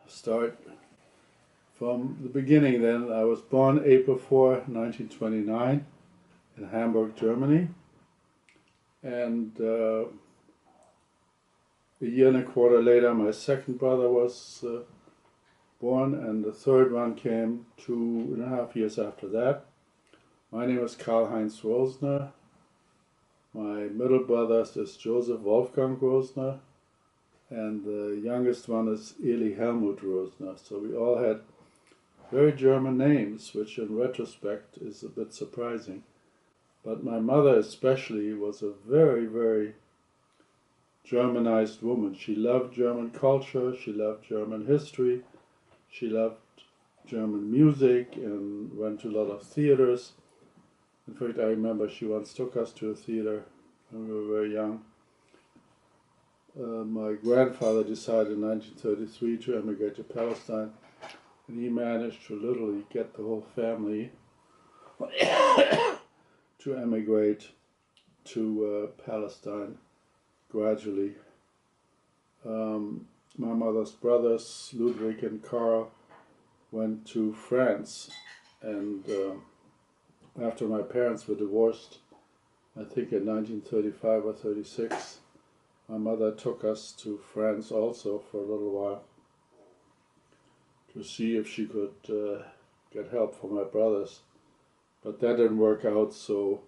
start from the beginning then. I was born April 4, 1929 in Hamburg, Germany. And a year and a quarter later, my second brother was born, and the third one came 2.5 years after that. My name is Carl Heinz Rosner. My middle brother is Josef Wolfgang Rosner, and the youngest one is Eli Helmut Rosner. So we all had very German names, which in retrospect is a bit surprising. But my mother especially was a very, very Germanized woman. She loved German culture, she loved German history, she loved German music and went to a lot of theaters. In fact, I remember she once took us to a theater when we were very young. My grandfather decided in 1933 to emigrate to Palestine, and he managed to literally get the whole family to emigrate to Palestine gradually. My mother's brothers, Ludwig and Carl, went to France, and after my parents were divorced, I think in 1935 or 36, my mother took us to France also for a little while to see if she could get help for my brothers. But that didn't work out, so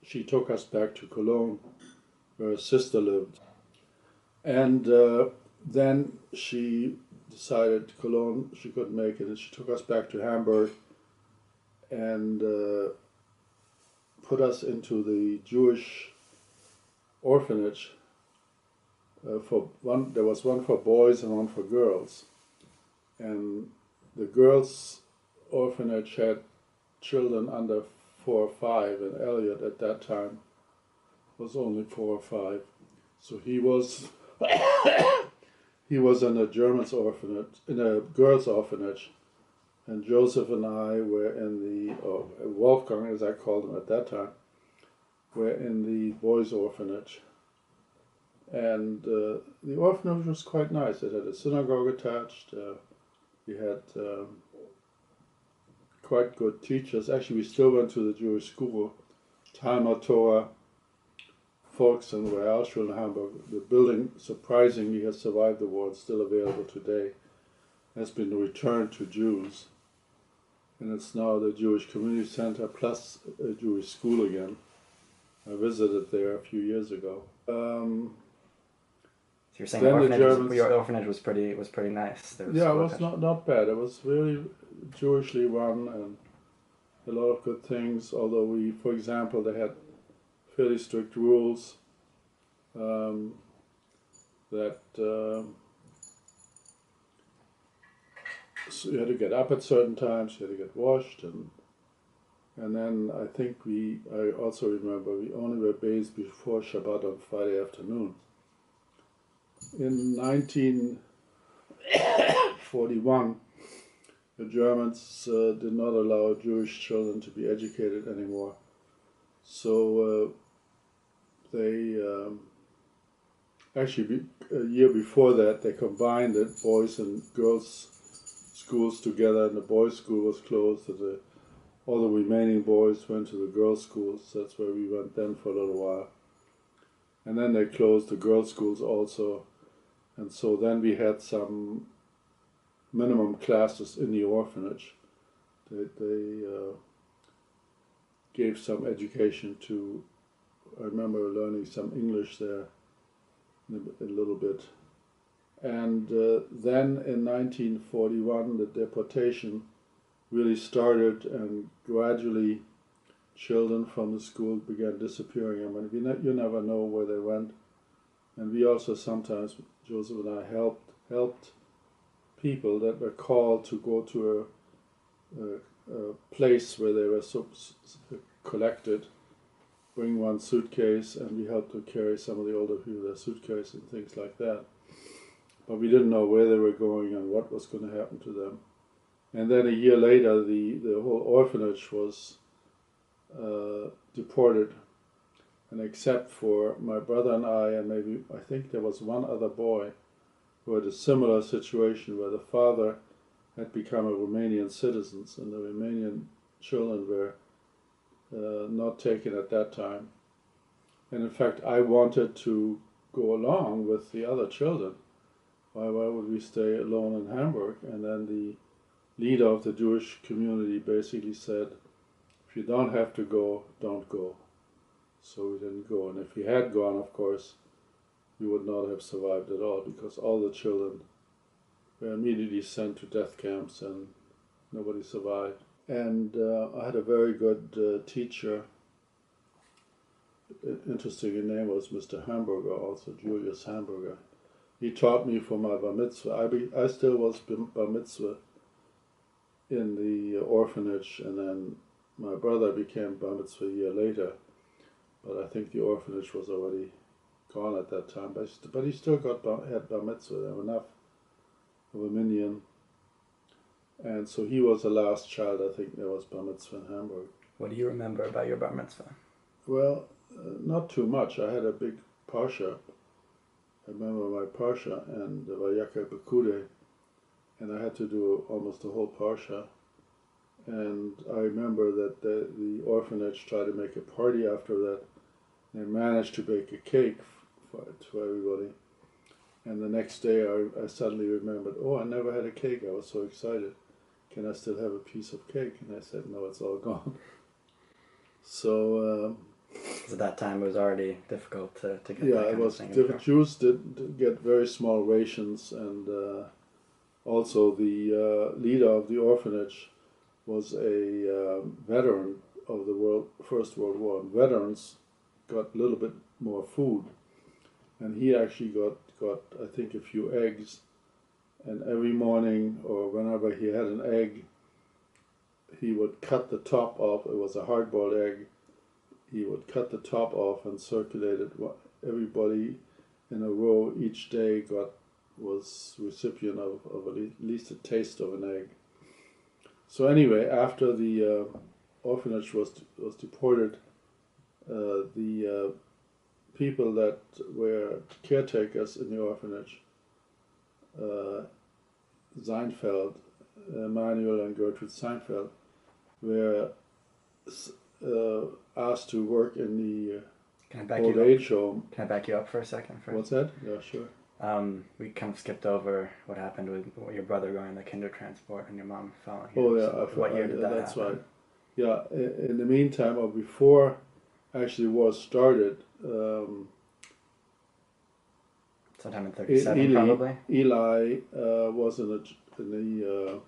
she took us back to Cologne, where her sister lived. And then she decided Cologne, she couldn't make it, and she took us back to Hamburg and put us into the Jewish orphanage. There was one for boys and one for girls. And the girls' orphanage had children under 4 or 5, and Elliot at that time was only 4 or 5. So he was in a German's orphanage, in a girls' orphanage, and Joseph and I were in the, or Wolfgang as I called him at that time, were in the boys' orphanage. And the orphanage was quite nice. It had a synagogue attached. We had quite good teachers. Actually, we still went to the Jewish school, Talmud Torah, Volks- and Realschule in Hamburg. The building, surprisingly, has survived the war. It's still available today. Has been returned to Jews. And it's now the Jewish Community Center plus a Jewish school again. I visited there a few years ago. So you're saying your orphanage was pretty nice. It was not bad. It was really Jewishly run and a lot of good things. Although we, for example, they had fairly strict rules that so you had to get up at certain times, you had to get washed, and then I think I also remember we only were bathed before Shabbat on Friday afternoon. In 1941, the Germans did not allow Jewish children to be educated anymore. So they actually a year before that they combined the boys and girls schools together, and the boys' school was closed. So all the remaining boys went to the girls' schools. That's where we went then for a little while. And then they closed the girls' schools also. And so then we had some minimum classes in the orphanage. They gave some education to, I remember learning some English there a little bit. And then in 1941 the deportation really started, and gradually children from the school began disappearing. I mean, you never know where they went. And we also sometimes, Joseph and I, helped people that were called to go to a place where they were collected, bring one suitcase, and we helped to carry some of the older people their suitcase and things like that. But we didn't know where they were going and what was going to happen to them. And then a year later, the whole orphanage was deported. And except for my brother and I think there was one other boy who who had a similar situation where the father had become a Romanian citizen, and the Romanian children were not taken at that time. And in fact, I wanted to go along with the other children. Why would we stay alone in Hamburg? And then the leader of the Jewish community basically said, if you don't have to go, don't go. So we didn't go. And if we had gone, of course, we would not have survived at all, because all the children were immediately sent to death camps and nobody survived. And I had a very good teacher. Interesting, his name was Mr. Hamburger, also Julius Hamburger. He taught me for my bar mitzvah. I still was bar mitzvah in the orphanage, and then my brother became bar mitzvah a year later. But I think the orphanage was already gone at that time. But he still had bar mitzvah. There were enough of a minion. And so he was the last child, I think, that was bar mitzvah in Hamburg. What do you remember about your bar mitzvah? Well, not too much. I had a big parsha. I remember my parsha and the Vayaka Bekude, and I had to do almost the whole parsha. And I remember that the orphanage tried to make a party after that. They managed to bake a cake for everybody. And the next day I suddenly remembered, oh, I never had a cake. I was so excited. Can I still have a piece of cake? And I said, no, it's all gone. So... at that time it was already difficult to get yeah, that it kind was of thing. difficult. Jews did get very small rations, and also the leader of the orphanage was a veteran of the First World War. And veterans got a little bit more food, and he actually got I think a few eggs, and every morning or whenever he had an egg, he would cut the top off. It was a hard-boiled egg. He would cut the top off and circulate it. Everybody in a row each day was recipient of at least a taste of an egg. So anyway, after the orphanage was deported, the people that were caretakers in the orphanage, Zeinfeld, Emmanuel and Gertrude Seinfeld, were asked to work in the old age home. Can I back you up for a second first? What's that? Yeah, sure. We kind of skipped over what happened with your brother going on the kinder transport and your mom following him. Oh yeah, So what year did that that's happen? right. Yeah, in the meantime, or before actually war started, sometime in 1937 probably? Eli was in the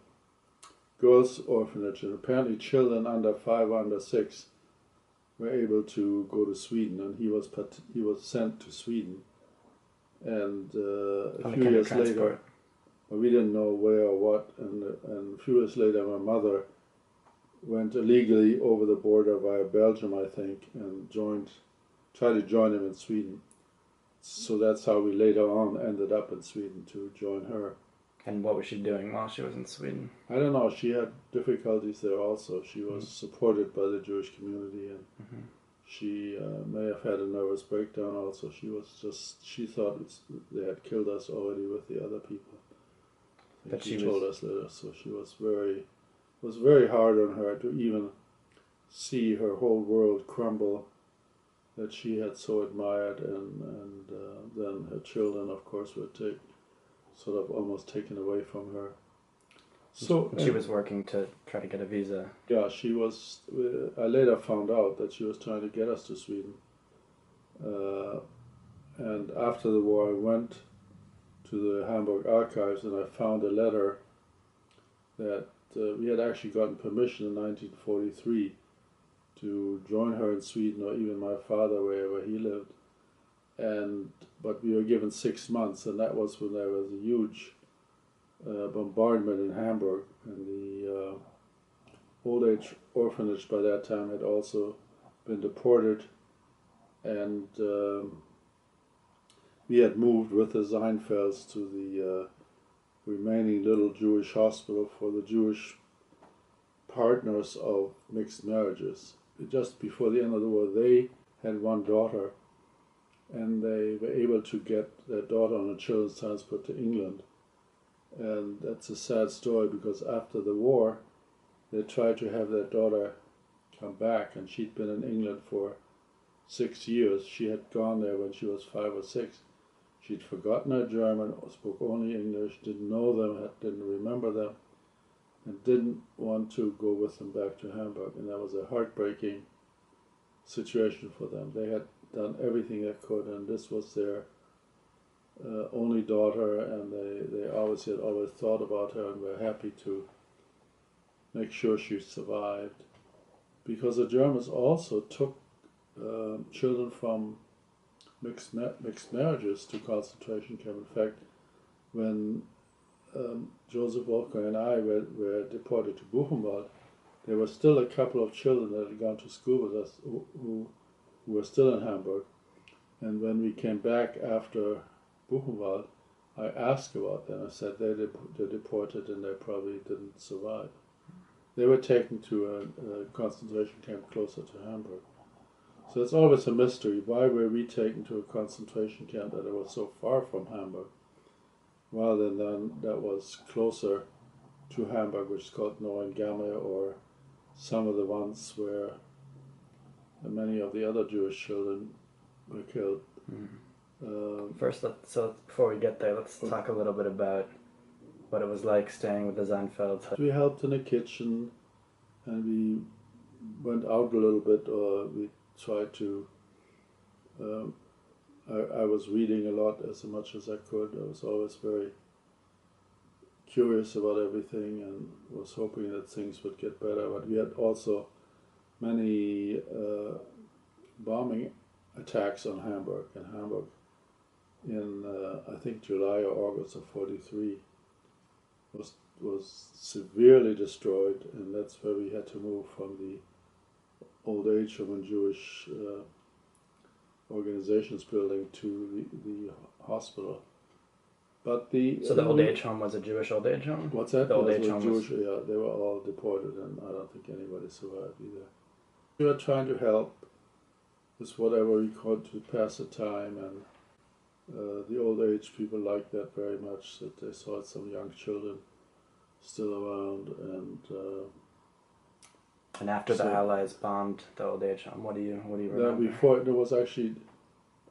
girls' orphanage, and apparently children under 5, under 6 were able to go to Sweden, and he was sent to Sweden. And a few years later, well, we didn't know where or what, and a few years later my mother went illegally over the border via Belgium, I think, and tried to join him in Sweden. So that's how we later on ended up in Sweden, to join her. And what was she doing while she was in Sweden? I don't know. She had difficulties there also. She was supported by the Jewish community, and she may have had a nervous breakdown also. She thought they had killed us already with the other people. But she told us later. So she was very hard on her to even see her whole world crumble that she had so admired, and then her children, of course, were sort of almost taken away from her. So she was working to try to get a visa. Yeah, she was. I later found out that she was trying to get us to Sweden. And after the war, I went to the Hamburg archives and I found a letter that we had actually gotten permission in 1943 to join her in Sweden, or even my father, wherever he lived. But we were given 6 months, and that was when there was a huge bombardment in Hamburg, and the old age orphanage by that time had also been deported, and we had moved with the Zeinfelds to the remaining little Jewish hospital for the Jewish partners of mixed marriages. Just before the end of the war, they had one daughter, and they were able to get their daughter on a children's transport to England. And that's a sad story, because after the war, they tried to have their daughter come back, and she'd been in England for 6 years. She had gone there when she was 5 or 6. She'd forgotten her German, spoke only English, didn't know them, didn't remember them, and didn't want to go with them back to Hamburg. And that was a heartbreaking situation for them. They had done everything they could, and this was their only daughter, and they obviously had always thought about her and were happy to make sure she survived. Because the Germans also took children from mixed marriages to concentration camp. In fact, when Josef, Wolfgang, and I were deported to Buchenwald, there were still a couple of children that had gone to school with us who were still in Hamburg. And when we came back after Buchenwald, I asked about them. I said they're deported and they probably didn't survive. They were taken to a concentration camp closer to Hamburg. So it's always a mystery. Why were we taken to a concentration camp that was so far from Hamburg, rather than that was closer to Hamburg, which is called Neuengamme, or some of the ones where many of the other Jewish children were killed. First, so before we get there, let's talk a little bit about what it was like staying with the Zeinfelds. We helped in the kitchen, and we went out a little bit, or we tried to. I was reading a lot, as much as I could. I was always very curious about everything and was hoping that things would get better. But we had also many bombing attacks on Hamburg. And Hamburg, in I think July or August of '43, was severely destroyed, and that's where we had to move from the old age home and Jewish organizations building to the hospital. But so the old age home was a Jewish old age home? What's that? The old age home Jewish, yeah, they were all deported, and I don't think anybody survived either. We were trying to help with whatever we could to pass the time, and the old age people liked that very much, that they saw some young children still around. And after the Allies bombed the old age home, what do you remember? Before, there was actually,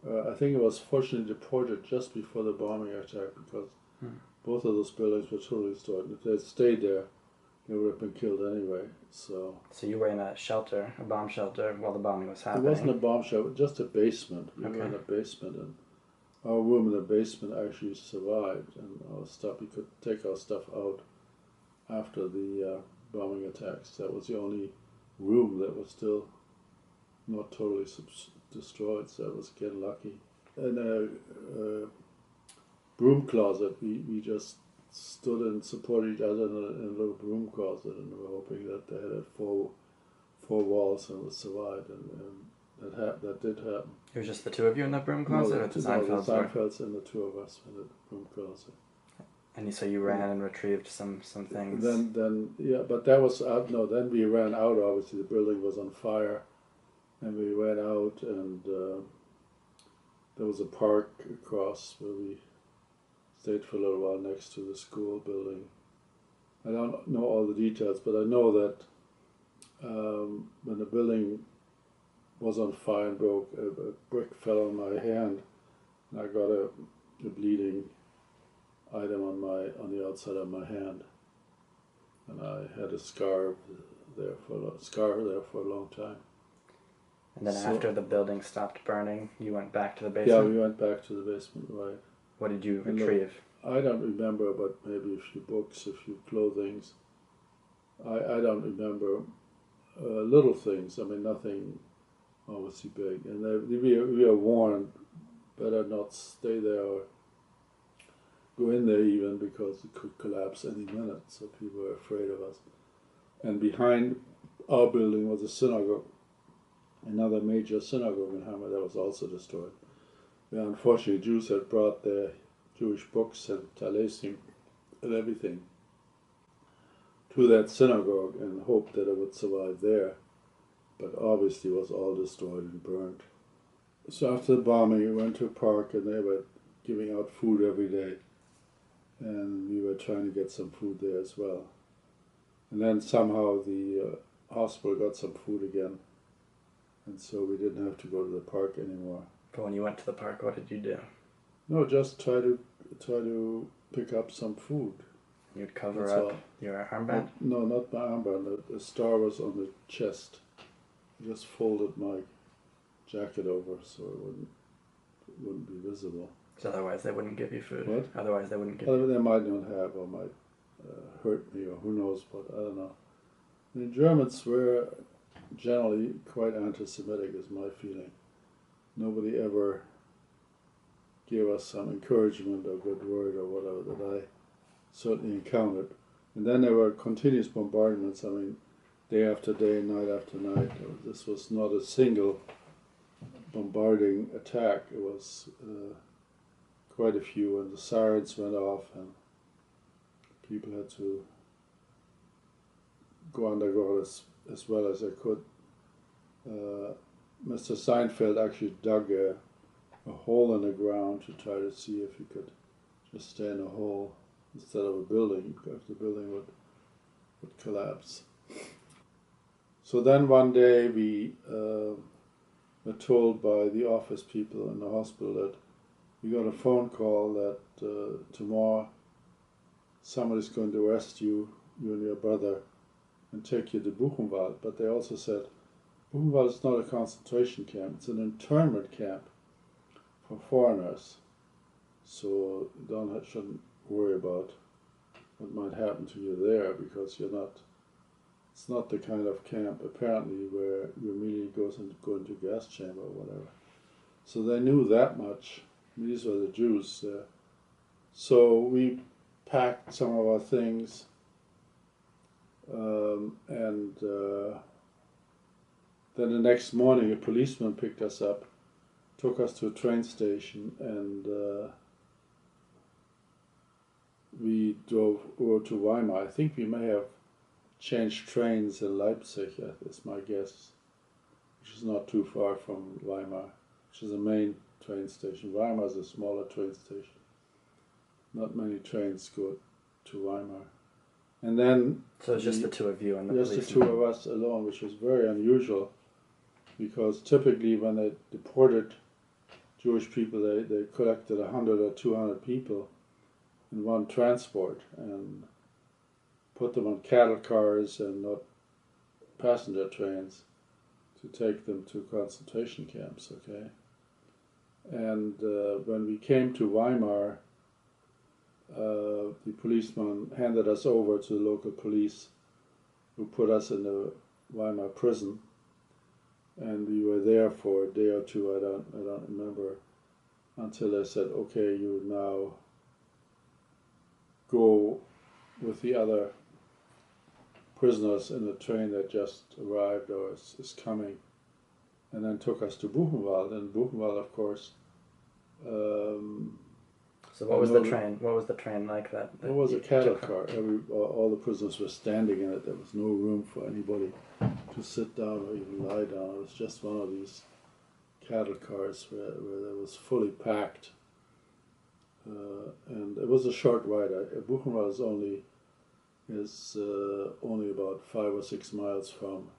I think it was fortunately deported just before the bombing attack, because both of those buildings were totally destroyed. If they had stayed there, they would have been killed anyway. So you were in a shelter, a bomb shelter, while the bombing was happening? It wasn't a bomb shelter, just a basement. We were in a basement, and our room in the basement actually survived, and our stuff, we could take our stuff out after the bombing attacks. That was the only room that was still not totally destroyed, so I was getting lucky. In a broom closet, we just stood and supported each other in a little broom closet, and we were hoping that they had four walls and would survive, and that did happen. It was just the two of you in that broom closet? No, the Zeinfelds and the two of us in the broom closet. And so you ran and retrieved some things. Then yeah, but that was no. Then we ran out. Obviously, the building was on fire, and we ran out, and there was a park across where we stayed for a little while next to the school building. I don't know all the details, but I know that when the building was on fire and broke, a brick fell on my hand, and I got a bleeding item on the outside of my hand, and I had a scar there for a long time. And then after the building stopped burning, you went back to the basement? Yeah, we went back to the basement, right. What did you retrieve? I don't remember, but maybe a few books, a few clothing. I don't remember. Little things, I mean, nothing obviously big. And we are warned, better not stay there or go in there even, because it could collapse any minute, so people were afraid of us. And behind our building was a synagogue, another major synagogue in Hamburg that was also destroyed. Where unfortunately Jews had brought their Jewish books and Talesim and everything to that synagogue and hoped that it would survive there, but obviously was all destroyed and burnt. So after the bombing, we went to a park and they were giving out food every day. And we were trying to get some food there as well. And then somehow the hospital got some food again. And so we didn't have to go to the park anymore. But when you went to the park, what did you do? No, just try to pick up some food. You'd cover up your armband? No, not my armband. The star was on the chest. I just folded my jacket over so it wouldn't be visible. So otherwise they wouldn't give you food? What? Otherwise they wouldn't give you food. They might not have, or might hurt me, or who knows what, I don't know. The Germans were generally quite anti-Semitic, is my feeling. Nobody ever gave us some encouragement or good word or whatever that I certainly encountered. And then there were continuous bombardments, I mean, day after day, night after night. This was not a single bombarding attack. It was quite a few, and the sirens went off and people had to go underground as well as they could. Mr. Zeinfeld actually dug a hole in the ground to try to see if he could just stay in a hole instead of a building, because the building would collapse. So then one day we were told by the office people in the hospital that we got a phone call that tomorrow somebody's going to arrest you and your brother, and take you to Buchenwald. But they also said, Buchenwald is not a concentration camp, it's an internment camp for foreigners. So you shouldn't worry about what might happen to you there, because it's not the kind of camp apparently where you immediately go into gas chamber or whatever. So they knew that much. These were the Jews. So we packed some of our things, and then the next morning a policeman picked us up, took us to a train station, and we drove over to Weimar. I think we may have changed trains in Leipzig, is my guess, which is not too far from Weimar, which is the main train station. Weimar is a smaller train station. Not many trains go to Weimar. And then... So it's just the two of you and the policeman? Just the two of us alone, which was very unusual, because typically when they deported Jewish people, they collected 100 or 200 people in one transport and put them on cattle cars and not passenger trains to take them to concentration camps, okay? And when we came to Weimar, the policeman handed us over to the local police, who put us in the Weimar prison, and we were there for a day or two, I don't remember, until they said, okay, you now go with the other prisoners in the train that just arrived or is coming, and then took us to Buchenwald. And Buchenwald, of course. So what was the train? What was the train like that? It was a cattle car. All the prisoners were standing in it. There was no room for anybody to sit down or even lie down. It was just one of these cattle cars where it was fully packed. And it was a short ride. Buchenwald is only about 5 or 6 miles from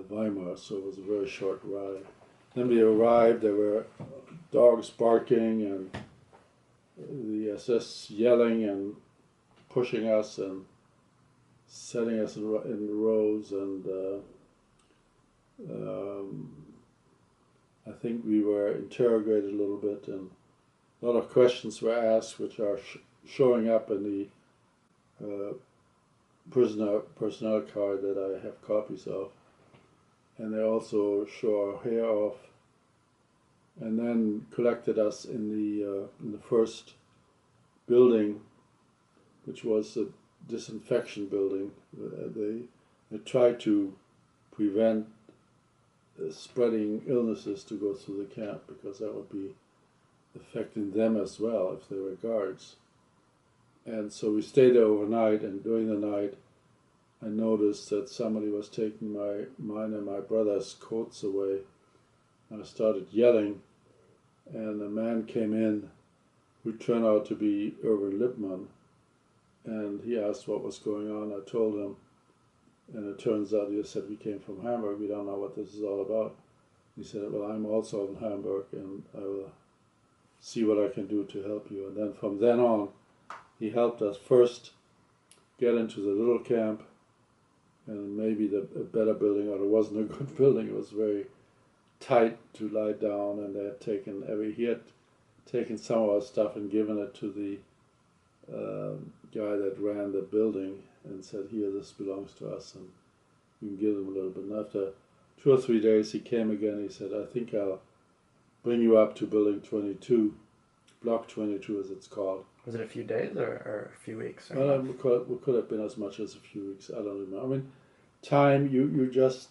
Weimar, so it was a very short ride. Then we arrived, there were dogs barking and the SS yelling and pushing us and setting us in rows, and I think we were interrogated a little bit, and a lot of questions were asked, which are showing up in the prisoner personnel card that I have copies of, and they also show our hair off, and then collected us in the first building, which was a disinfection building. They tried to prevent spreading illnesses to go through the camp, because that would be affecting them as well if they were guards. And so we stayed there overnight, and during the night I noticed that somebody was taking mine and my brother's coats away, I started yelling, and a man came in who turned out to be Erwin Lippmann, and he asked what was going on. I told him, and it turns out he said, we came from Hamburg, we don't know what this is all about. He said, well, I'm also in Hamburg, and I will see what I can do to help you. And then from then on, he helped us first get into the little camp, and maybe a better building, or it wasn't a good building, it was very tight to lie down, and he had taken some of our stuff and given it to the guy that ran the building and said, here, this belongs to us, and you can give them a little bit. And after 2 or 3 days, he came again. He said, I think I'll bring you up to building 22, block 22 as it's called. Was it a few days or a few weeks? Or well, it could have been as much as a few weeks. I don't remember. I mean, time, you just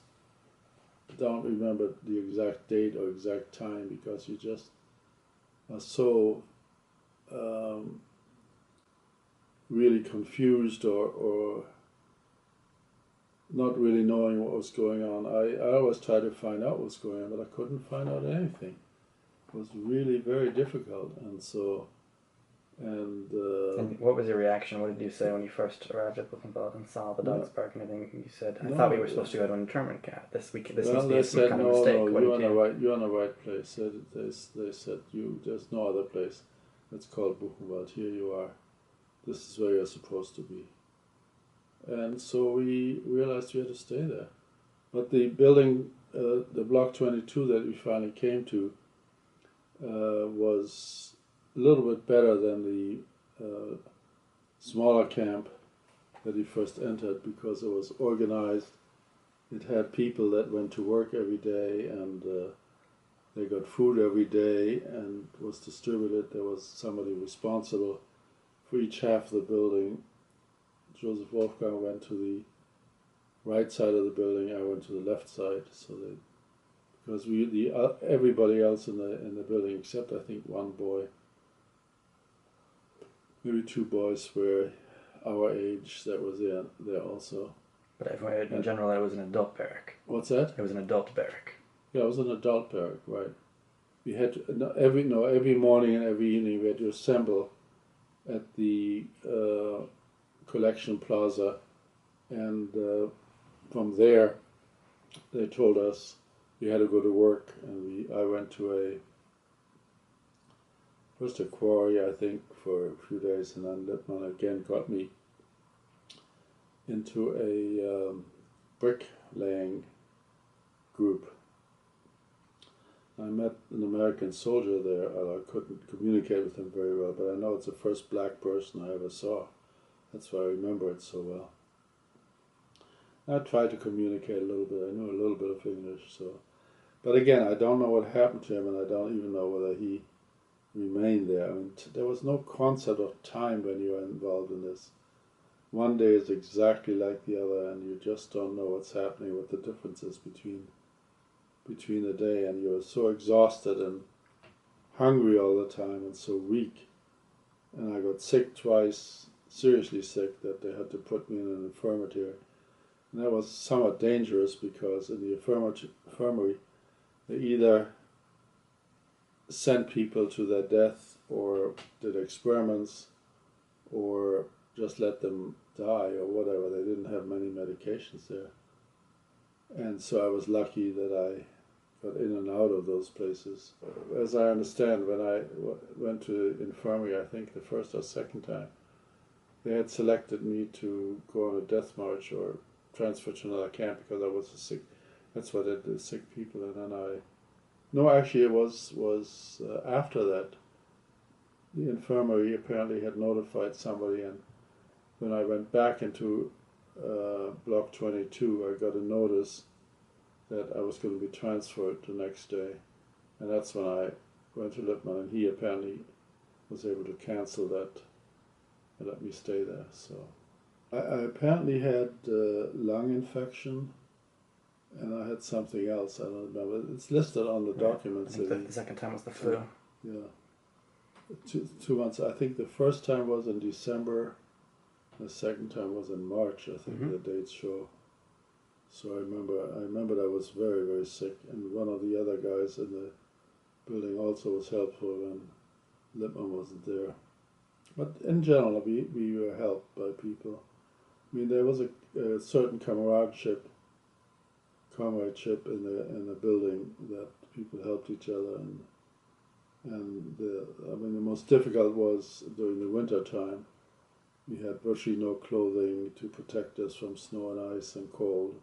don't remember the exact date or exact time because you just are so really confused or not really knowing what was going on. I always tried to find out what was going on, but I couldn't find out anything. It was really very difficult, and so. And what was your reaction? What did you say when you first arrived at Buchenwald and saw the dogs barking? I think you said, "I thought we were supposed to go to an internment camp. This must be some kind of mistake." No, you're on the right place. They said there's no other place. It's called Buchenwald. Here you are. This is where you're supposed to be. And so we realized we had to stay there. But the building, the block 22 that we finally came to, was a little bit better than the smaller camp that he first entered because it was organized. It had people that went to work every day, and they got food every day and was distributed. There was somebody responsible for each half of the building. Joseph Wolfgang went to the right side of the building, I went to the left side, because everybody else in the building, except I think one boy, maybe 2 boys were our age that was there also. But everyone, in general, it was an adult barrack. What's that? It was an adult barrack. Yeah, it was an adult barrack, right. We had to, every morning and every evening we had to assemble at the collection plaza, and from there they told us we had to go to work, and I went to first a quarry, I think, for a few days, and then Lippmann again got me into a bricklaying group. I met an American soldier there, and I couldn't communicate with him very well, but I know it's the first black person I ever saw. That's why I remember it so well. I tried to communicate a little bit. I knew a little bit of English, so. But again, I don't know what happened to him, and I don't even know whether he remained there. I mean, there was no concept of time when you are involved in this. One day is exactly like the other, and you just don't know what's happening, what the difference is between the day, and you're so exhausted and hungry all the time and so weak. And I got sick twice, seriously sick, that they had to put me in an infirmary. And that was somewhat dangerous because in the infirmary they either sent people to their death or did experiments or just let them die or whatever. They didn't have many medications there. And so I was lucky that I got in and out of those places. As I understand, when I went to infirmary, I think the first or second time, they had selected me to go on a death march or transfer to another camp because I was sick. That's what they did, sick people. And then actually it was after that. The infirmary apparently had notified somebody, and when I went back into block 22, I got a notice that I was going to be transferred the next day, and that's when I went to Lippmann, and he apparently was able to cancel that and let me stay there. So I apparently had lung infection, and I had something else, I don't remember. It's listed on the documents. I think the second time was the flu. Yeah. 2 months. I think the first time was in December, the second time was in March, I think the dates show. So I remember I was very, very sick, and one of the other guys in the building also was helpful when Lippmann wasn't there. But in general, we were helped by people. I mean, there was a certain comradeship in the building, that people helped each other, and the most difficult was during the winter time. We had virtually no clothing to protect us from snow and ice and cold,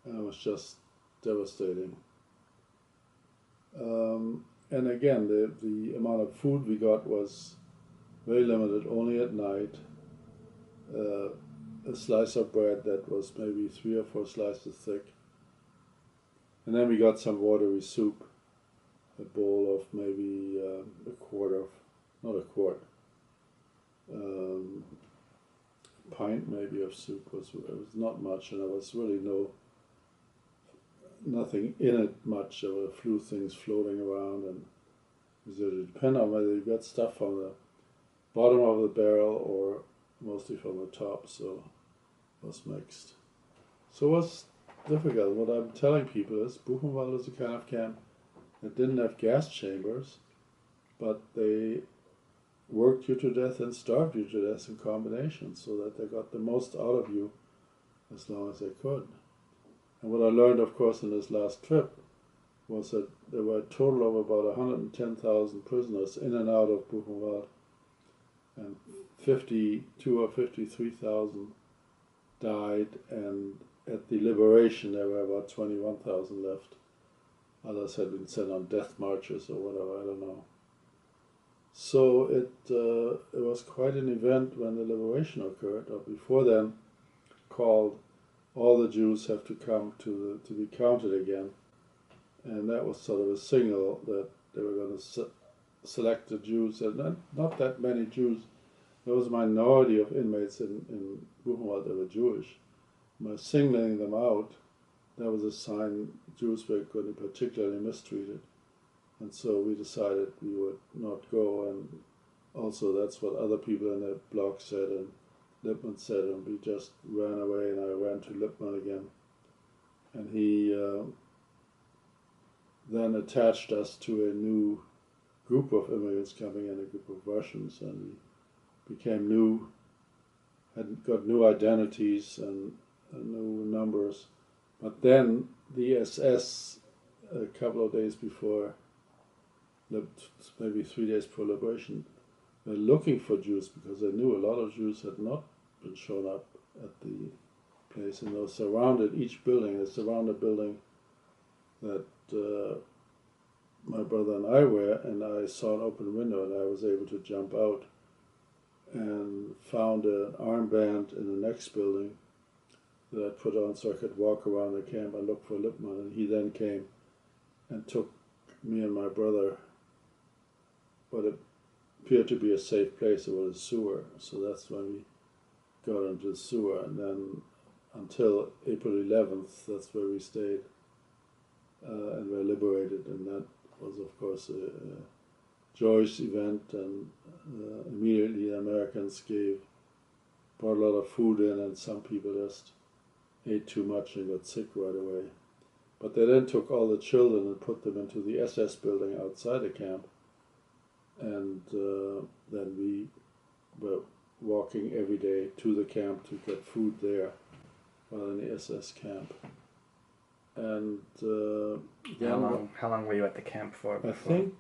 and it was just devastating. And again, the amount of food we got was very limited, only at night. A slice of bread that was maybe 3 or 4 slices thick. And then we got some watery soup, a bowl of maybe a pint maybe of soup. It was not much, and there was really nothing in it much. There were a few things floating around, and it depended on whether you got stuff from the bottom of the barrel or mostly from the top, so it was mixed. So it was difficult. What I'm telling people is Buchenwald is a kind of camp that didn't have gas chambers, but they worked you to death and starved you to death in combination, so that they got the most out of you as long as they could. And what I learned, of course, in this last trip was that there were a total of about 110,000 prisoners in and out of Buchenwald, and 52 or 53,000 died, and at the liberation there were about 21,000 left. Others had been sent on death marches or whatever, I don't know. So it was quite an event when the liberation occurred, or before then, called All the Jews Have to Come to be Counted Again. And that was sort of a signal that they were going to select the Jews, and not that many Jews. There was a minority of inmates in Buchenwald that were Jewish. By singling them out, that was a sign Jews were going to be particularly mistreated. And so we decided we would not go, and also that's what other people in the blog said, and Lippmann said, and we just ran away, and I ran to Lippmann again. And he then attached us to a new group of immigrants coming in, a group of Russians, and we became had got new identities and new numbers. But then the SS, a couple of days before, maybe 3 days before liberation, were looking for Jews because they knew a lot of Jews had not been shown up at the place, and they surrounded each building. They surrounded a building that my brother and I were, and I saw an open window, and I was able to jump out and found an armband in the next building that I put on so I could walk around the camp and look for Lippmann. And he then came and took me and my brother what appeared to be a safe place. It was a sewer, so that's when we got into the sewer. And then until April 11th, that's where we stayed and were liberated. And that was, of course, a joyous event, and immediately the Americans brought a lot of food in, and some people just ate too much and got sick right away. But they then took all the children and put them into the SS building outside the camp, and then we were walking every day to the camp to get food there while in the SS camp. And how long were you at the camp for? I think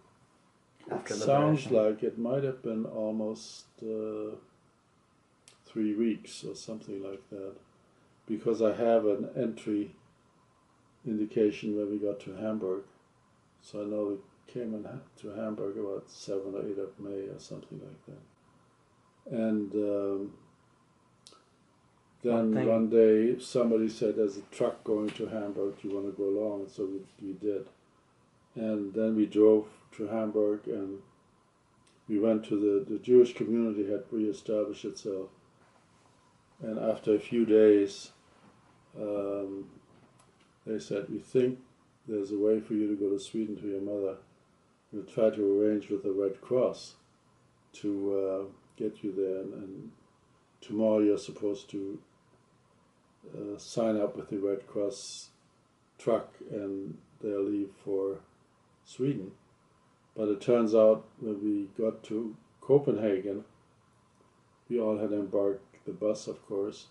after it liberation? sounds like it might have been almost 3 weeks or something like that, because I have an entry indication when we got to Hamburg. So I know we came to Hamburg about 7 or 8 of May or something like that. And then one day somebody said, there's a truck going to Hamburg, do you want to go along? And so we did. And then we drove to Hamburg, and we went to the Jewish community had reestablished itself. And after a few days, they said, we think there's a way for you to go to Sweden to your mother. We'll try to arrange with the Red Cross to get you there, and tomorrow you're supposed to sign up with the Red Cross truck and they'll leave for Sweden. But it turns out when we got to Copenhagen, we all had embarked the bus, of course,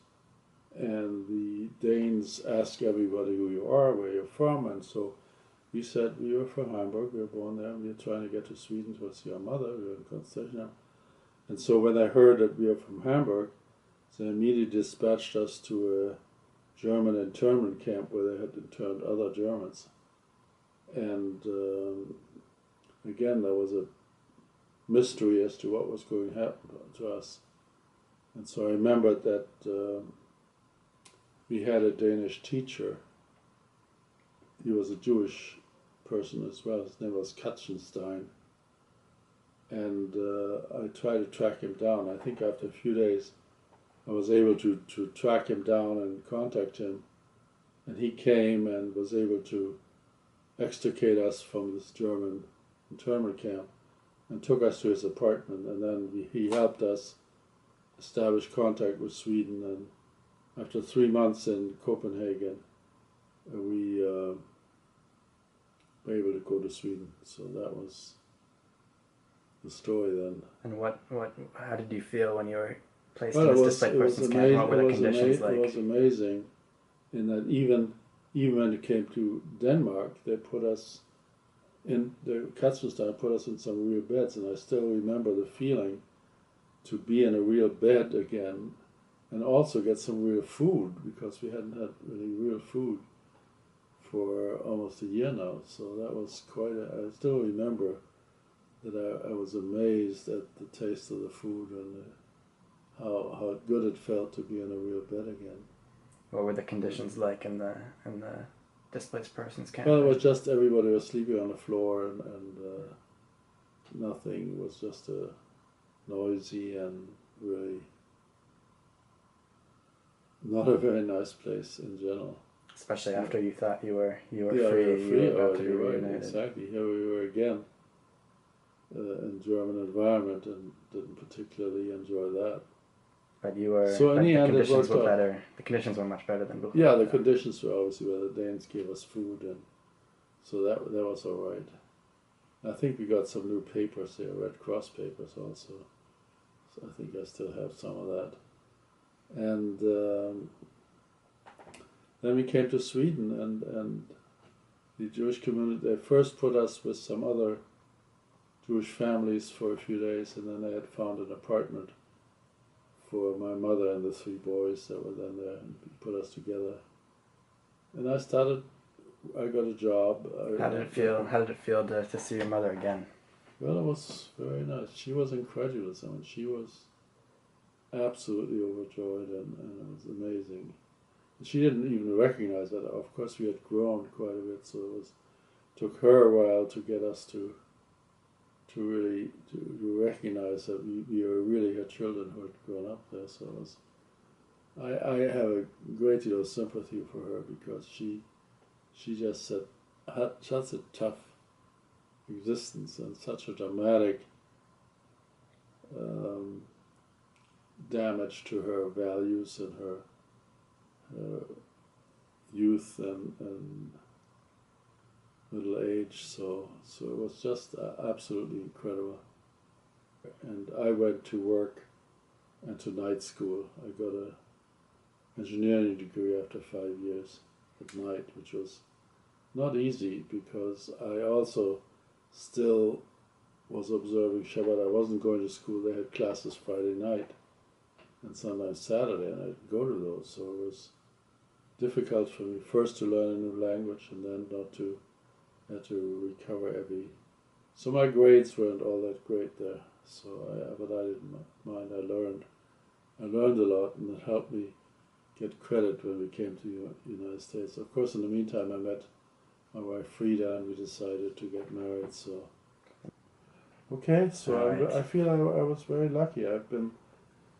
and the Danes ask everybody who you are, where you're from, and so we said we were from Hamburg, we were born there, and we were trying to get to Sweden to see our mother, we were in concentration camp. And so when I heard that we were from Hamburg, they immediately dispatched us to a German internment camp where they had interned other Germans. And again, there was a mystery as to what was going to happen to us. And so I remembered that we had a Danish teacher. He was a Jewish person as well. His name was Katzenstein. And I tried to track him down. I think after a few days, I was able to track him down and contact him. And he came and was able to extricate us from this German internment camp and took us to his apartment. And then he helped us establish contact with Sweden. And after 3 months in Copenhagen, we were able to go to Sweden. So that was the story then. And how did you feel when you were placed in this displaced persons camp? What were the conditions like? It was amazing in that even when it came to Denmark, they put us in, the Katzenstein put us in some real beds, and I still remember the feeling to be in a real bed again and also get some real food, because we hadn't had really real food for almost a year now. So that was I still remember that I was amazed at the taste of the food and how good it felt to be in a real bed again. What were the conditions like in the displaced persons camp? Well, it was just everybody was sleeping on the floor and nothing. It was just noisy and really not a very nice place in general. Especially after you thought you were free, We were free. you were about to be reunited. Right, exactly. Here we were again in German environment and didn't particularly enjoy that. But you were. So in the end, conditions were better. The conditions were much better than Buchenwald. Yeah, the conditions were obviously where the Danes gave us food, and so that was all right. I think we got some new papers there, Red Cross papers also. So I think I still have some of that. And then we came to Sweden, and the Jewish community, they first put us with some other Jewish families for a few days, and then they had found an apartment for my mother and the 3 boys that were then there, and put us together. And I got a job. How did it feel to see your mother again? Well, it was very nice. She was incredulous. I mean, she was absolutely overjoyed, and it was amazing. She didn't even recognize that. Of course, we had grown quite a bit, so it took her a while to get us to really recognize that we were really her children who had grown up there. So I have a great deal of sympathy for her, because she just had such a tough existence and such a dramatic damage to her values and her youth and middle age, so it was just absolutely incredible. And I went to work and to night school. I got an engineering degree after 5 years at night, which was not easy, because I also still was observing Shabbat. I wasn't going to school. They had classes Friday night and sometimes Saturday, and I'd go to those, so it was difficult for me first to learn a new language and then had to recover every. So my grades weren't all that great there. So but I didn't mind. I learned a lot, and it helped me get credit when we came to the United States. Of course, in the meantime, I met my wife Frida, and we decided to get married. So okay, so right. I feel I was very lucky. I've been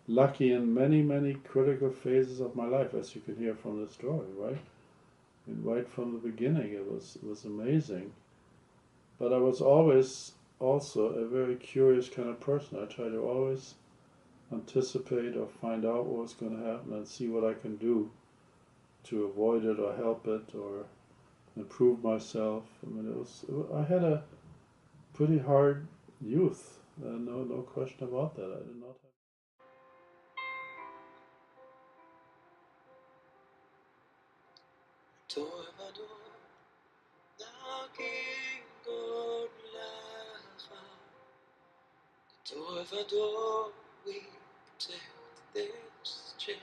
lucky in many critical phases of my life, as you can hear from the story, right? And right from the beginning, it was amazing. But I was always also a very curious kind of person. I try to always anticipate or find out what was going to happen and see what I can do to avoid it or help it or improve myself. I mean, I had a pretty hard youth. No question about that. I did not have. We protect this chain.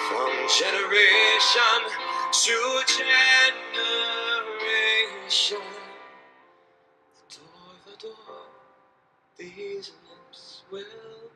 From generation to generation, the door, these lips will